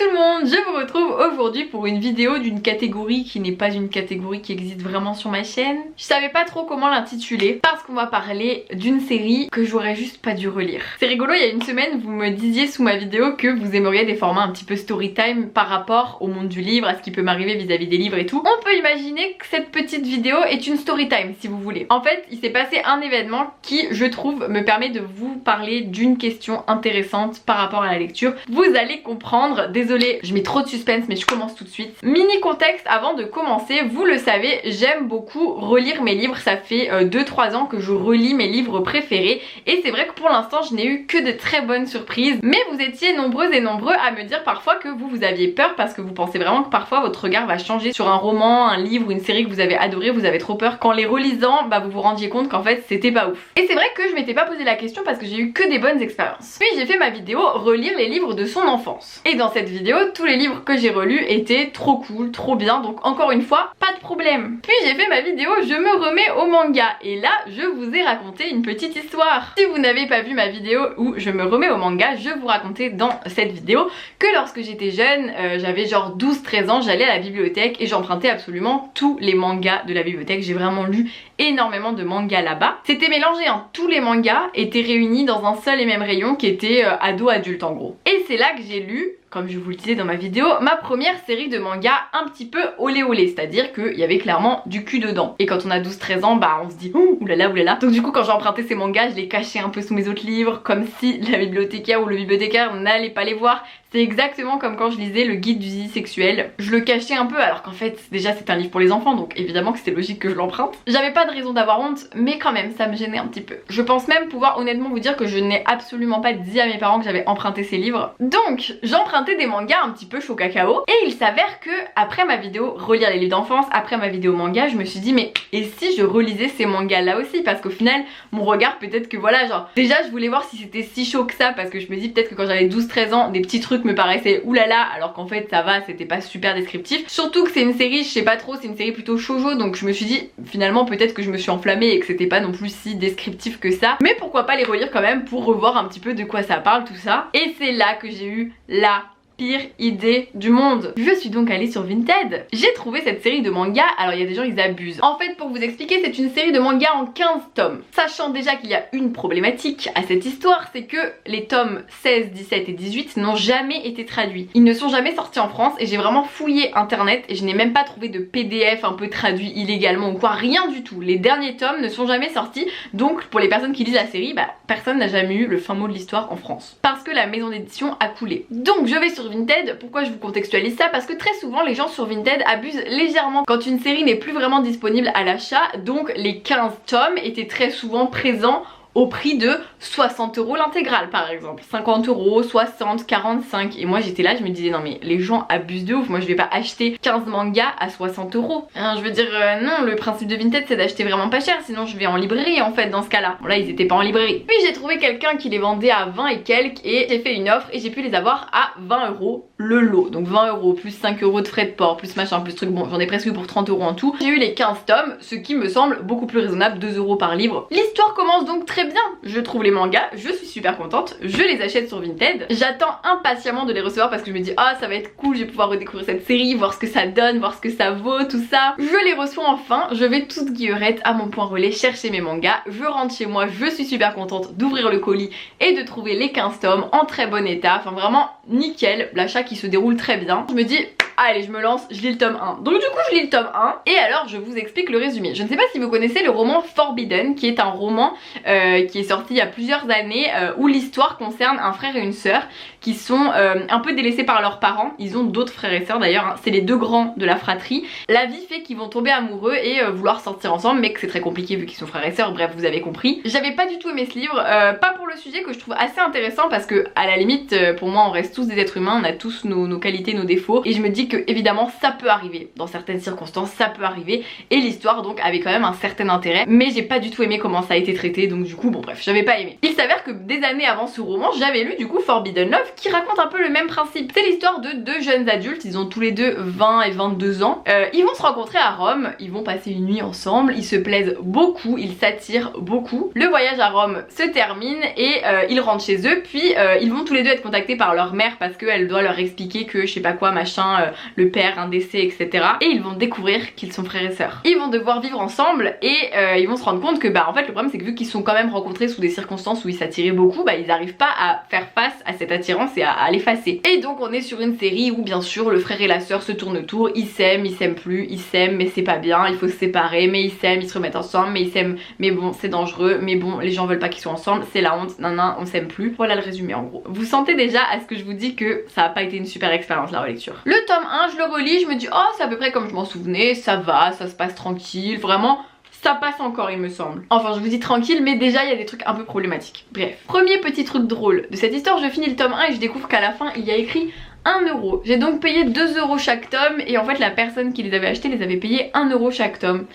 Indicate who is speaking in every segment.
Speaker 1: tout le monde, je vous retrouve aujourd'hui pour une vidéo d'une catégorie qui n'est pas une catégorie qui existe vraiment sur ma chaîne. Je savais pas trop comment l'intituler parce qu'on va parler d'une série que j'aurais juste pas dû relire. C'est rigolo, il y a une semaine vous me disiez sous ma vidéo que vous aimeriez des formats un petit peu story time par rapport au monde du livre, à ce qui peut m'arriver vis-à-vis des livres et tout. On peut imaginer que cette petite vidéo est une story time si vous voulez. En fait, il s'est passé un événement qui, je trouve, me permet de vous parler d'une question intéressante par rapport à la lecture. Vous allez comprendre, désolée, je mets trop de suspense mais je commence tout de suite. Mini contexte avant de commencer, vous le savez, j'aime beaucoup relire mes livres, ça fait 2-3 ans que je relis mes livres préférés et c'est vrai que pour l'instant je n'ai eu que de très bonnes surprises, mais vous étiez nombreuses et nombreux à me dire parfois que vous aviez peur parce que vous pensez vraiment que parfois votre regard va changer sur un roman, un livre ou une série que vous avez adoré, vous avez trop peur qu'en les relisant, vous vous rendiez compte qu'en fait c'était pas ouf. Et c'est vrai que je m'étais pas posé la question parce que j'ai eu que des bonnes expériences. Puis j'ai fait ma vidéo relire les livres de son enfance. Et dans cette vidéo, tous les livres que j'ai relus étaient trop cool, trop bien, donc encore une fois, pas de problème. Puis j'ai fait ma vidéo je me remets au manga et là je vous ai raconté une petite histoire. Si vous n'avez pas vu ma vidéo où je me remets au manga, je vous racontais dans cette vidéo que lorsque j'étais jeune, j'avais genre 12-13 ans, j'allais à la bibliothèque et j'empruntais absolument tous les mangas de la bibliothèque. J'ai vraiment lu énormément de mangas là-bas. C'était mélangé, hein. Tous les mangas étaient réunis dans un seul et même rayon qui était ado-adulte en gros. Et c'est là que j'ai lu, comme je vous le disais dans ma vidéo, ma première série de mangas un petit peu olé olé, c'est-à-dire qu'il y avait clairement du cul dedans. Et quand on a 12-13 ans, on se dit oulala oulala. Donc du coup quand j'ai emprunté ces mangas, je les cachais un peu sous mes autres livres, comme si la bibliothécaire ou le bibliothécaire n'allait pas les voir. C'est exactement comme quand je lisais le guide du zizi sexuel. Je le cachais un peu alors qu'en fait déjà c'est un livre pour les enfants, donc évidemment que c'était logique que je l'emprunte. J'avais pas de raison d'avoir honte, mais quand même ça me gênait un petit peu. Je pense même pouvoir honnêtement vous dire que je n'ai absolument pas dit à mes parents que j'avais emprunté ces livres. Donc j'empruntais des mangas un petit peu chaud cacao et il s'avère que après ma vidéo relire les livres d'enfance, après ma vidéo manga, je me suis dit mais et si je relisais ces mangas là aussi, parce qu'au final mon regard peut-être que voilà, genre déjà je voulais voir si c'était si chaud que ça, parce que je me dis peut-être que quand j'avais 12-13 ans des petits trucs me paraissaient oulala alors qu'en fait ça va, c'était pas super descriptif. Surtout que c'est une série, je sais pas trop, c'est une série plutôt shoujo, donc je me suis dit finalement peut-être que je me suis enflammée et que c'était pas non plus si descriptif que ça, mais pourquoi pas les relire quand même pour revoir un petit peu de quoi ça parle tout ça. Et c'est là que j'ai eu la pire idée du monde. Je suis donc allée sur Vinted. J'ai trouvé cette série de mangas, alors il y a des gens ils abusent. En fait pour vous expliquer, c'est une série de mangas en 15 tomes. Sachant déjà qu'il y a une problématique à cette histoire, c'est que les tomes 16, 17 et 18 n'ont jamais été traduits. Ils ne sont jamais sortis en France et j'ai vraiment fouillé internet et je n'ai même pas trouvé de PDF un peu traduit illégalement ou quoi, rien du tout. Les derniers tomes ne sont jamais sortis, donc pour les personnes qui lisent la série, personne n'a jamais eu le fin mot de l'histoire en France. Parce que la maison d'édition a coulé. Donc je vais sur Vinted. Pourquoi je vous contextualise ça? Parce que très souvent les gens sur Vinted abusent légèrement quand une série n'est plus vraiment disponible à l'achat, donc les 15 tomes étaient très souvent présents au prix de 60 € l'intégrale par exemple, 50 €, 60, 45, et moi j'étais là, je me disais non mais les gens abusent de ouf, moi je vais pas acheter 15 mangas à 60 €. Hein, je veux dire non, le principe de Vinted c'est d'acheter vraiment pas cher, sinon je vais en librairie en fait dans ce cas là. Bon là ils étaient pas en librairie. Puis j'ai trouvé quelqu'un qui les vendait à 20 et quelques et j'ai fait une offre et j'ai pu les avoir à 20 € le lot. Donc 20 € plus 5 € de frais de port plus machin plus truc, bon j'en ai presque eu pour 30 € en tout. J'ai eu les 15 tomes, ce qui me semble beaucoup plus raisonnable, 2 € par livre. L'histoire commence donc très bien, je trouve les mangas, je suis super contente, je les achète sur Vinted, j'attends impatiemment de les recevoir parce que je me dis ah ça va être cool, je vais pouvoir redécouvrir cette série, voir ce que ça donne, voir ce que ça vaut, tout ça. Je les reçois enfin, je vais toute guillerette à mon point relais chercher mes mangas, je rentre chez moi, je suis super contente d'ouvrir le colis et de trouver les 15 tomes en très bon état, enfin vraiment nickel, l'achat qui se déroule très bien. Je me dis allez je me lance, je lis le tome 1. Donc du coup je lis le tome 1 et alors je vous explique le résumé. Je ne sais pas si vous connaissez le roman Forbidden qui est un roman qui est sorti il y a plusieurs années où l'histoire concerne un frère et une sœur qui sont un peu délaissés par leurs parents. Ils ont d'autres frères et sœurs d'ailleurs, hein. C'est les deux grands de la fratrie. La vie fait qu'ils vont tomber amoureux et vouloir sortir ensemble, mais que c'est très compliqué vu qu'ils sont frères et sœurs, bref vous avez compris. J'avais pas du tout aimé ce livre, pas pour le sujet que je trouve assez intéressant parce que à la limite pour moi on reste tous des êtres humains, on a tous nos qualités, nos défauts et je me dis que évidemment ça peut arriver, dans certaines circonstances ça peut arriver, et l'histoire donc avait quand même un certain intérêt, mais j'ai pas du tout aimé comment ça a été traité, donc du coup bon bref, j'avais pas aimé. Il s'avère que des années avant ce roman, j'avais lu du coup Forbidden Love qui raconte un peu le même principe. C'est l'histoire de deux jeunes adultes, ils ont tous les deux 20 et 22 ans, ils vont se rencontrer à Rome, ils vont passer une nuit ensemble, ils se plaisent beaucoup, ils s'attirent beaucoup. Le voyage à Rome se termine et ils rentrent chez eux, puis ils vont tous les deux être contactés par leur mère parce qu'elle doit leur expliquer que je sais pas quoi machin, le père, un décès, etc. Et ils vont découvrir qu'ils sont frères et sœurs. Ils vont devoir vivre ensemble et ils vont se rendre compte que bah en fait le problème c'est que vu qu'ils sont quand même rencontrés sous des circonstances où ils s'attiraient beaucoup, bah ils n'arrivent pas à faire face à cette attirance et à l'effacer. Et donc on est sur une série où bien sûr le frère et la sœur se tournent autour, ils s'aiment plus, ils s'aiment mais c'est pas bien, il faut se séparer, mais ils s'aiment, ils se remettent ensemble, mais ils s'aiment, mais bon c'est dangereux, mais bon les gens veulent pas qu'ils soient ensemble, c'est la honte, nan on s'aime plus. Voilà le résumé en gros. Vous sentez déjà à ce que je vous dis que ça a pas été une super expérience la relecture. Le tome 1 je le relis, je me dis oh c'est à peu près comme je m'en souvenais, ça va, ça se passe tranquille, vraiment ça passe encore il me semble. Enfin je vous dis tranquille mais déjà il y a des trucs un peu problématiques. Bref, premier petit truc drôle de cette histoire, je finis le tome 1 et je découvre qu'à la fin il y a écrit 1 euro. J'ai donc payé 2 euros chaque tome et en fait la personne qui les avait achetés les avait payés 1 euro chaque tome.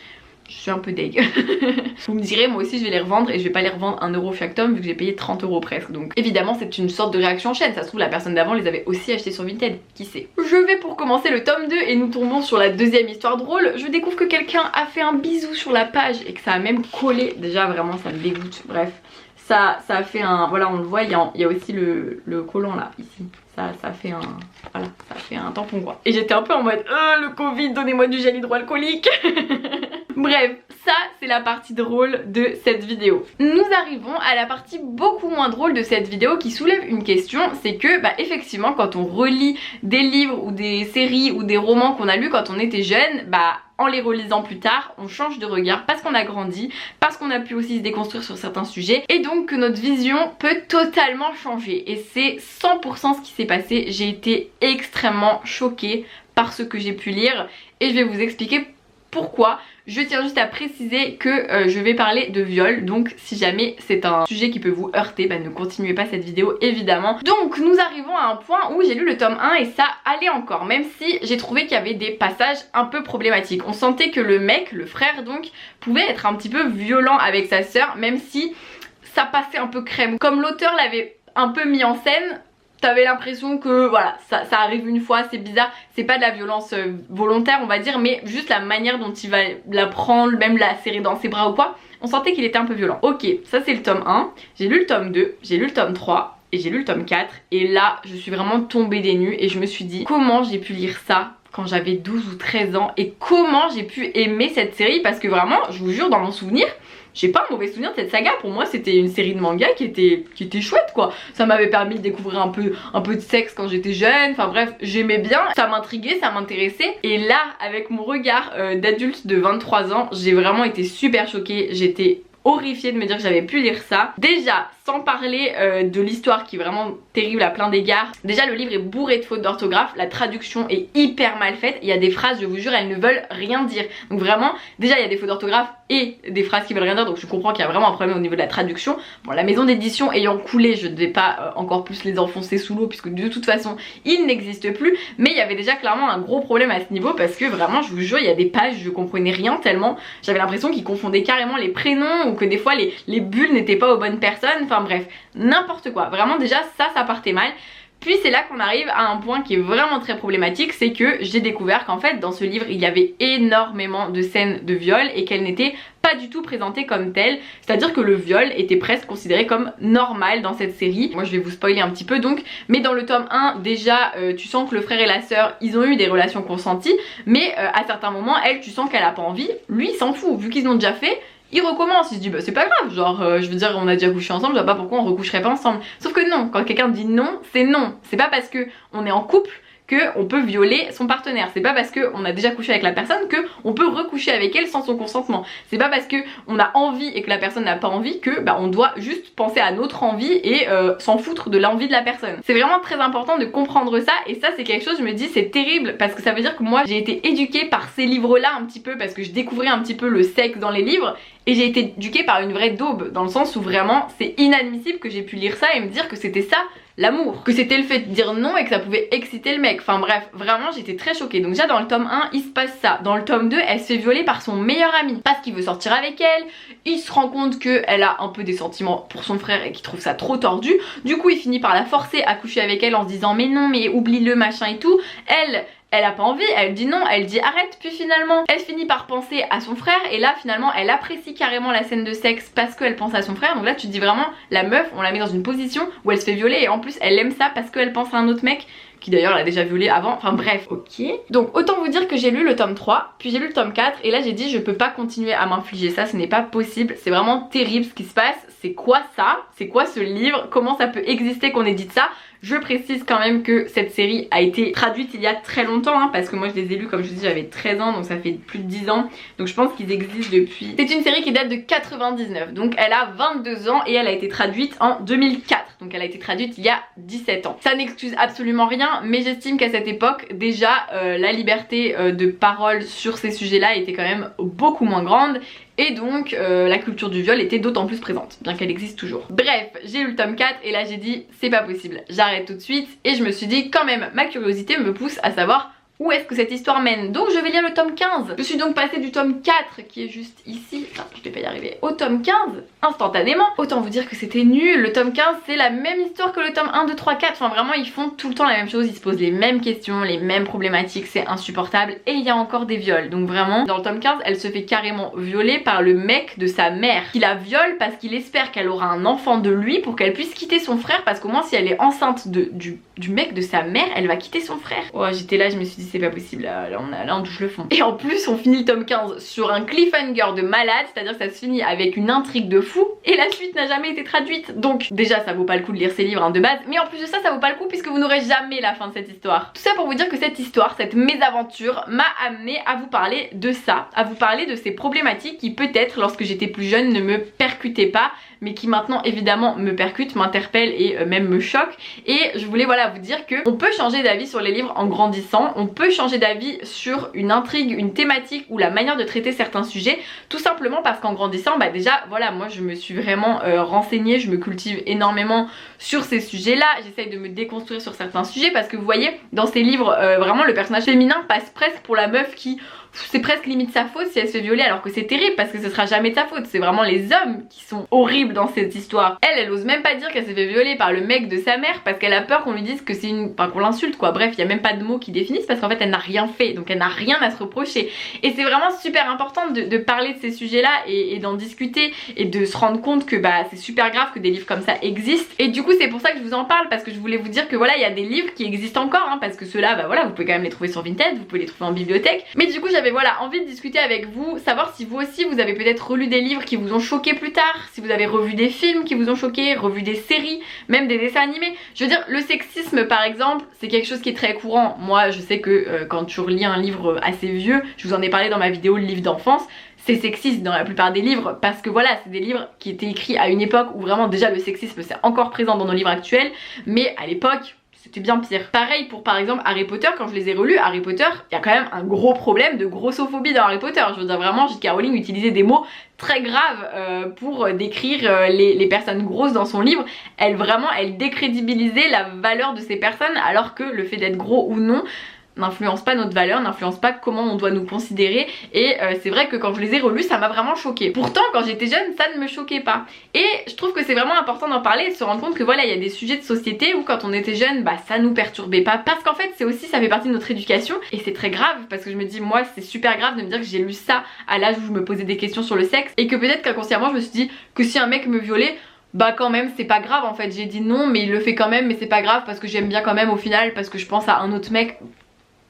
Speaker 1: Je suis un peu deg. Vous me direz moi aussi je vais les revendre et je vais pas les revendre 1 euro chaque tome vu que j'ai payé 30 euros presque. Donc évidemment c'est une sorte de réaction en chaîne. Ça se trouve la personne d'avant les avait aussi achetés sur Vinted. Qui sait. Je vais pour commencer le tome 2 et nous tombons sur la deuxième histoire drôle. Je découvre que quelqu'un a fait un bisou sur la page et que ça a même collé. Déjà vraiment ça me dégoûte. Bref. Ça a fait un... Voilà on le voit, il y a aussi le collant là ici. Ça fait un... Voilà, ça fait un tampon quoi. Et j'étais un peu en mode le Covid, donnez-moi du gel hydroalcoolique. Bref, ça c'est la partie drôle de cette vidéo. Nous arrivons à la partie beaucoup moins drôle de cette vidéo qui soulève une question, c'est que bah effectivement quand on relit des livres ou des séries ou des romans qu'on a lus quand on était jeune, bah en les relisant plus tard, on change de regard parce qu'on a grandi, parce qu'on a pu aussi se déconstruire sur certains sujets et donc que notre vision peut totalement changer. Et c'est 100% ce qui s'est passé. J'ai été extrêmement choquée par ce que j'ai pu lire et je vais vous expliquer pourquoi. Je tiens juste à préciser que je vais parler de viol, donc si jamais c'est un sujet qui peut vous heurter, bah ne continuez pas cette vidéo évidemment. Donc nous arrivons à un point où j'ai lu le tome 1 et ça allait encore, même si j'ai trouvé qu'il y avait des passages un peu problématiques. On sentait que le mec, le frère donc, pouvait être un petit peu violent avec sa sœur, même si ça passait un peu crème. Comme l'auteur l'avait un peu mis en scène, t'avais l'impression que voilà ça arrive une fois, c'est bizarre, c'est pas de la violence volontaire on va dire, mais juste la manière dont il va la prendre, même la serrer dans ses bras ou quoi, on sentait qu'il était un peu violent. Ok, ça c'est le tome 1, j'ai lu le tome 2, j'ai lu le tome 3 et j'ai lu le tome 4 et là je suis vraiment tombée des nues et je me suis dit comment j'ai pu lire ça quand j'avais 12 ou 13 ans et comment j'ai pu aimer cette série, parce que vraiment je vous jure dans mon souvenir j'ai pas un mauvais souvenir de cette saga. Pour moi c'était une série de manga qui était chouette quoi. Ça m'avait permis de découvrir un peu de sexe quand j'étais jeune. Enfin bref, j'aimais bien, ça m'intriguait, ça m'intéressait. Et là avec mon regard d'adulte de 23 ans, j'ai vraiment été super choquée. J'étais horrifiée de me dire que j'avais pu lire ça. Déjà, sans parler de l'histoire qui est vraiment terrible à plein d'égards. Déjà le livre est bourré de fautes d'orthographe, la traduction est hyper mal faite. Il y a des phrases, je vous jure, elles ne veulent rien dire. Donc vraiment, déjà il y a des fautes d'orthographe et des phrases qui veulent rien dire, donc je comprends qu'il y a vraiment un problème au niveau de la traduction. Bon, la maison d'édition ayant coulé, je ne vais pas encore plus les enfoncer sous l'eau puisque de toute façon ils n'existent plus, mais il y avait déjà clairement un gros problème à ce niveau parce que vraiment je vous jure il y a des pages je comprenais rien tellement j'avais l'impression qu'ils confondaient carrément les prénoms ou que des fois les bulles n'étaient pas aux bonnes personnes, enfin bref n'importe quoi. Vraiment déjà ça partait mal. Puis c'est là qu'on arrive à un point qui est vraiment très problématique, c'est que j'ai découvert qu'en fait dans ce livre il y avait énormément de scènes de viol et qu'elles n'étaient pas du tout présentées comme telles, c'est à dire que le viol était presque considéré comme normal dans cette série. Moi je vais vous spoiler un petit peu donc, mais dans le tome 1 déjà tu sens que le frère et la sœur ils ont eu des relations consenties, mais à certains moments elle tu sens qu'elle a pas envie, lui il s'en fout vu qu'ils l'ont déjà fait. Il recommence, il se dit bah c'est pas grave, genre je veux dire on a déjà couché ensemble, je vois pas pourquoi on recoucherait pas ensemble. Sauf que non, quand quelqu'un dit non, c'est non. C'est pas parce que on est en couple qu'on peut violer son partenaire. C'est pas parce qu'on a déjà couché avec la personne qu'on peut recoucher avec elle sans son consentement. C'est pas parce qu'on a envie et que la personne n'a pas envie que bah, on doit juste penser à notre envie et s'en foutre de l'envie de la personne. C'est vraiment très important de comprendre ça, et ça c'est quelque chose, je me dis c'est terrible parce que ça veut dire que moi j'ai été éduquée par ces livres là un petit peu parce que je découvrais un petit peu le sexe dans les livres. Et j'ai été éduquée par une vraie daube, dans le sens où vraiment c'est inadmissible que j'ai pu lire ça et me dire que c'était ça l'amour, que c'était le fait de dire non et que ça pouvait exciter le mec. Enfin bref, vraiment j'étais très choquée. Donc déjà dans le tome 1 il se passe ça. Dans le tome 2 elle se fait violer par son meilleur ami parce qu'il veut sortir avec elle. Il se rend compte qu'elle a un peu des sentiments pour son frère et qu'il trouve ça trop tordu. Du coup il finit par la forcer à coucher avec elle en se disant mais non mais oublie-le machin et tout. Elle a pas envie, elle dit non, elle dit arrête, puis finalement elle finit par penser à son frère et là finalement elle apprécie carrément la scène de sexe parce qu'elle pense à son frère. Donc là tu te dis vraiment la meuf on la met dans une position où elle se fait violer et en plus elle aime ça parce qu'elle pense à un autre mec qui d'ailleurs l'a déjà violé avant, enfin bref, ok. Donc autant vous dire que j'ai lu le tome 3, puis j'ai lu le tome 4 et là j'ai dit je peux pas continuer à m'infliger ça, ce n'est pas possible, c'est vraiment terrible ce qui se passe. C'est quoi ça? C'est quoi ce livre? Comment ça peut exister qu'on ait dit ça? Je précise quand même que cette série a été traduite il y a très longtemps hein, parce que moi je les ai lus comme je vous dis j'avais 13 ans donc ça fait plus de 10 ans donc je pense qu'ils existent depuis. C'est une série qui date de 99 donc elle a 22 ans et elle a été traduite en 2004 donc elle a été traduite il y a 17 ans. Ça n'excuse absolument rien mais j'estime qu'à cette époque déjà la liberté de parole sur ces sujets là était quand même beaucoup moins grande. Et donc la culture du viol était d'autant plus présente, bien qu'elle existe toujours. Bref, j'ai lu le tome 4 et là j'ai dit c'est pas possible, j'arrête tout de suite. Et je me suis dit quand même, ma curiosité me pousse à savoir où est-ce que cette histoire mène. Donc je vais lire le tome 15. Je suis donc passée du tome 4 qui est juste ici, enfin je vais pas y arriver, au tome 15 instantanément. Autant vous dire que c'était nul, le tome 15 c'est la même histoire que le tome 1, 2, 3, 4. Enfin vraiment ils font tout le temps la même chose, ils se posent les mêmes questions, les mêmes problématiques, c'est insupportable. Et il y a encore des viols. Donc vraiment dans le tome 15 elle se fait carrément violer par le mec de sa mère qui la viole parce qu'il espère qu'elle aura un enfant de lui pour qu'elle puisse quitter son frère parce qu'au moins si elle est enceinte du mec de sa mère elle va quitter son frère. Oh j'étais là je me suis dit c'est pas possible, là on touche le fond. Et en plus on finit le tome 15 sur un cliffhanger de malade, c'est à dire que ça se finit avec une intrigue de fou et la suite n'a jamais été traduite. Donc déjà ça vaut pas le coup de lire ces livres hein, de base, mais en plus de ça ça vaut pas le coup puisque vous n'aurez jamais la fin de cette histoire. Tout ça pour vous dire que cette histoire, cette mésaventure m'a amené à vous parler de ça, à vous parler de ces problématiques qui peut-être lorsque j'étais plus jeune ne me percutaient pas mais qui maintenant évidemment me percutent, m'interpellent et même me choquent. Et je voulais voilà vous dire que on peut changer d'avis sur les livres en grandissant, on peut changer d'avis sur une intrigue, une thématique ou la manière de traiter certains sujets, tout simplement parce qu'en grandissant bah déjà voilà moi je me suis vraiment renseignée, je me cultive énormément sur ces sujets là, j'essaye de me déconstruire sur certains sujets parce que vous voyez dans ces livres vraiment le personnage féminin passe presque pour la meuf qui c'est presque limite sa faute si elle se fait violer alors que c'est terrible parce que ce sera jamais de sa faute, c'est vraiment les hommes qui sont horribles dans cette histoire. Elle ose même pas dire qu'elle s'est fait violer par le mec de sa mère parce qu'elle a peur qu'on lui dise que c'est une... enfin qu'on l'insulte quoi, bref il y a même pas de mots qui définissent parce qu'en fait elle n'a rien fait donc elle n'a rien à se reprocher. Et c'est vraiment super important de parler de ces sujets là et d'en discuter et de se rendre compte que bah c'est super grave que des livres comme ça existent. Et du coup c'est pour ça que je vous en parle parce que je voulais vous dire que voilà il y a des livres qui existent encore hein, parce que ceux-là bah voilà vous pouvez quand même les trouver sur Vinted, vous pouvez les trouver en bibliothèque. Mais du coup j'avais voilà envie de discuter avec vous, savoir si vous aussi vous avez peut-être relu des livres qui vous ont choqué plus tard, si vous avez revu des films qui vous ont choqué, revu des séries, même des dessins animés. Je veux dire le sexisme par exemple c'est quelque chose qui est très courant. Moi je sais que quand je relis un livre assez vieux, je vous en ai parlé dans ma vidéo le livre d'enfance, c'est sexiste dans la plupart des livres parce que voilà c'est des livres qui étaient écrits à une époque où vraiment déjà le sexisme c'est encore présent dans nos livres actuels mais à l'époque c'était bien pire. Pareil pour par exemple Harry Potter, quand je les ai relus, Harry Potter, il y a quand même un gros problème de grossophobie dans Harry Potter. Je veux dire vraiment J.K. Rowling utilisait des mots très graves pour décrire les personnes grosses dans son livre. Elle décrédibilisait la valeur de ces personnes alors que le fait d'être gros ou non n'influence pas notre valeur, n'influence pas comment on doit nous considérer. Et c'est vrai que quand je les ai relus ça m'a vraiment choquée. Pourtant quand j'étais jeune ça ne me choquait pas. Et je trouve que c'est vraiment important d'en parler et de se rendre compte que voilà il y a des sujets de société où quand on était jeune bah ça nous perturbait pas parce qu'en fait c'est aussi ça fait partie de notre éducation et c'est très grave parce que je me dis moi c'est super grave de me dire que j'ai lu ça à l'âge où je me posais des questions sur le sexe et que peut-être qu'inconsciemment je me suis dit que si un mec me violait bah quand même c'est pas grave en fait. J'ai dit non mais il le fait quand même mais c'est pas grave parce que j'aime bien quand même au final parce que je pense à un autre mec.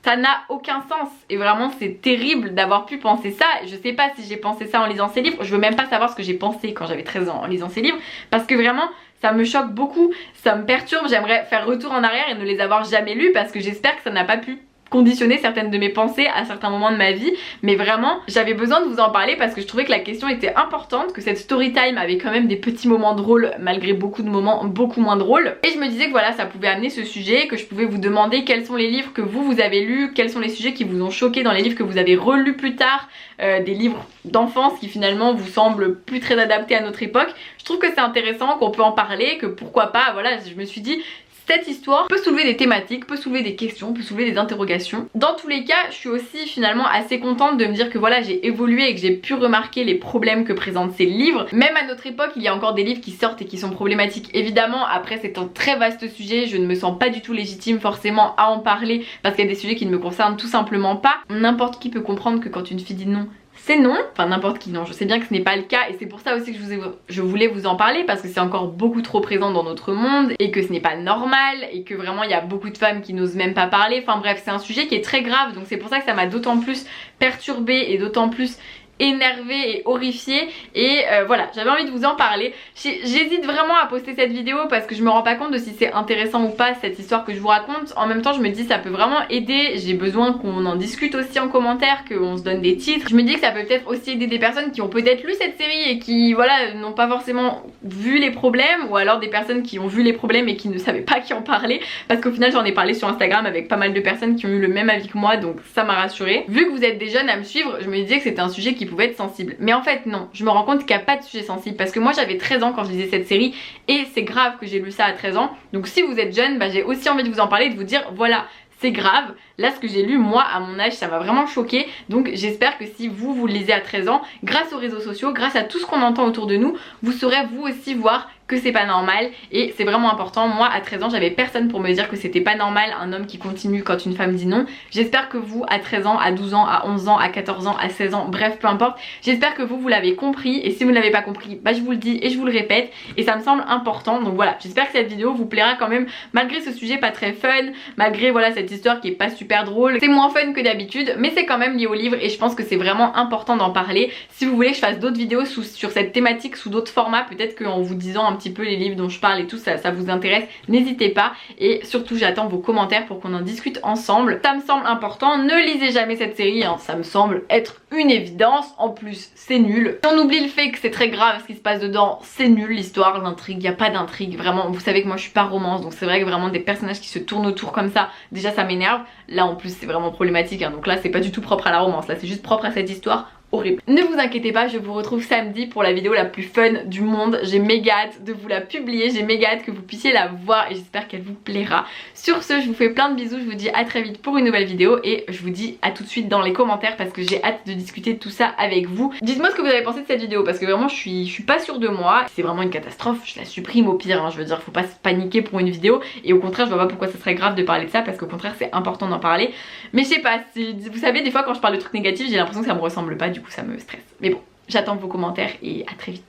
Speaker 1: Ça n'a aucun sens et vraiment c'est terrible d'avoir pu penser ça. Je sais pas si j'ai pensé ça en lisant ces livres, je veux même pas savoir ce que j'ai pensé quand j'avais 13 ans en lisant ces livres parce que vraiment ça me choque beaucoup, ça me perturbe, j'aimerais faire retour en arrière et ne les avoir jamais lus parce que j'espère que ça n'a pas pu conditionner certaines de mes pensées à certains moments de ma vie. Mais vraiment j'avais besoin de vous en parler parce que je trouvais que la question était importante, que cette story time avait quand même des petits moments drôles malgré beaucoup de moments beaucoup moins drôles. Et je me disais que voilà ça pouvait amener ce sujet, que je pouvais vous demander quels sont les livres que vous avez lus, quels sont les sujets qui vous ont choqué dans les livres que vous avez relus plus tard, des livres d'enfance qui finalement vous semblent plus très adaptés à notre époque. Je trouve que c'est intéressant, qu'on peut en parler, que pourquoi pas, voilà je me suis dit cette histoire peut soulever des thématiques, peut soulever des questions, peut soulever des interrogations. Dans tous les cas, je suis aussi finalement assez contente de me dire que voilà, j'ai évolué et que j'ai pu remarquer les problèmes que présentent ces livres. Même à notre époque, il y a encore des livres qui sortent et qui sont problématiques. Évidemment, après c'est un très vaste sujet, je ne me sens pas du tout légitime forcément à en parler parce qu'il y a des sujets qui ne me concernent tout simplement pas. N'importe qui peut comprendre que quand une fille dit non, c'est non, enfin n'importe qui, non, je sais bien que ce n'est pas le cas et c'est pour ça aussi que je voulais vous en parler parce que c'est encore beaucoup trop présent dans notre monde et que ce n'est pas normal et que vraiment il y a beaucoup de femmes qui n'osent même pas parler, enfin bref c'est un sujet qui est très grave donc c'est pour ça que ça m'a d'autant plus perturbée et d'autant plus énervée et horrifiée et voilà, j'avais envie de vous en parler. J'hésite vraiment à poster cette vidéo parce que je me rends pas compte de si c'est intéressant ou pas cette histoire que je vous raconte. En même temps je me dis ça peut vraiment aider, j'ai besoin qu'on en discute aussi en commentaire, qu'on se donne des titres. Je me dis que ça peut peut-être aussi aider des personnes qui ont peut-être lu cette série et qui voilà n'ont pas forcément vu les problèmes, ou alors des personnes qui ont vu les problèmes et qui ne savaient pas qui en parler, parce qu'au final j'en ai parlé sur Instagram avec pas mal de personnes qui ont eu le même avis que moi, donc ça m'a rassurée. Vu que vous êtes des jeunes à me suivre, je me disais que c'était un sujet qui pouvait être sensible, mais en fait non, je me rends compte qu'il n'y a pas de sujet sensible parce que moi j'avais 13 ans quand je lisais cette série et c'est grave que j'ai lu ça à 13 ans, donc si vous êtes jeune, bah, j'ai aussi envie de vous en parler et de vous dire voilà, c'est grave, là ce que j'ai lu moi à mon âge ça m'a vraiment choqué, donc j'espère que si vous le lisez à 13 ans, grâce aux réseaux sociaux, grâce à tout ce qu'on entend autour de nous, vous saurez vous aussi voir que c'est pas normal et c'est vraiment important. Moi à 13 ans j'avais personne pour me dire que c'était pas normal un homme qui continue quand une femme dit non. J'espère que vous à 13 ans, à 12 ans, à 11 ans, à 14 ans, à 16 ans, bref peu importe, j'espère que vous l'avez compris et si vous ne l'avez pas compris, bah je vous le dis et je vous le répète et ça me semble important. Donc voilà, j'espère que cette vidéo vous plaira quand même malgré ce sujet pas très fun, malgré voilà cette histoire qui est pas super drôle. C'est moins fun que d'habitude mais c'est quand même lié au livre et je pense que c'est vraiment important d'en parler. Si vous voulez que je fasse d'autres vidéos sur cette thématique sous d'autres formats, peut-être qu'en vous disant un petit peu les livres dont je parle et tout ça vous intéresse, n'hésitez pas et surtout j'attends vos commentaires pour qu'on en discute ensemble. Ça me semble important, ne lisez jamais cette série hein, ça me semble être une évidence, en plus c'est nul. Si on oublie le fait que c'est très grave ce qui se passe dedans, c'est nul l'histoire, l'intrigue, il n'y a pas d'intrigue, vraiment vous savez que moi je suis pas romance donc c'est vrai que vraiment des personnages qui se tournent autour comme ça, déjà ça m'énerve, là en plus c'est vraiment problématique hein, donc là c'est pas du tout propre à la romance, là c'est juste propre à cette histoire. Horrible. Ne vous inquiétez pas, je vous retrouve samedi pour la vidéo la plus fun du monde. J'ai méga hâte de vous la publier, j'ai méga hâte que vous puissiez la voir et j'espère qu'elle vous plaira. Sur ce, je vous fais plein de bisous, je vous dis à très vite pour une nouvelle vidéo et je vous dis à tout de suite dans les commentaires parce que j'ai hâte de discuter de tout ça avec vous. Dites-moi ce que vous avez pensé de cette vidéo parce que vraiment je suis pas sûre de moi. C'est vraiment une catastrophe, je la supprime au pire, hein. Je veux dire faut pas se paniquer pour une vidéo et au contraire je vois pas pourquoi ça serait grave de parler de ça parce qu'au contraire c'est important d'en parler. Mais je sais pas, vous savez des fois quand je parle de trucs négatifs j'ai l'impression que ça me ressemble pas, du coup ça me stresse. Mais bon, j'attends vos commentaires et à très vite.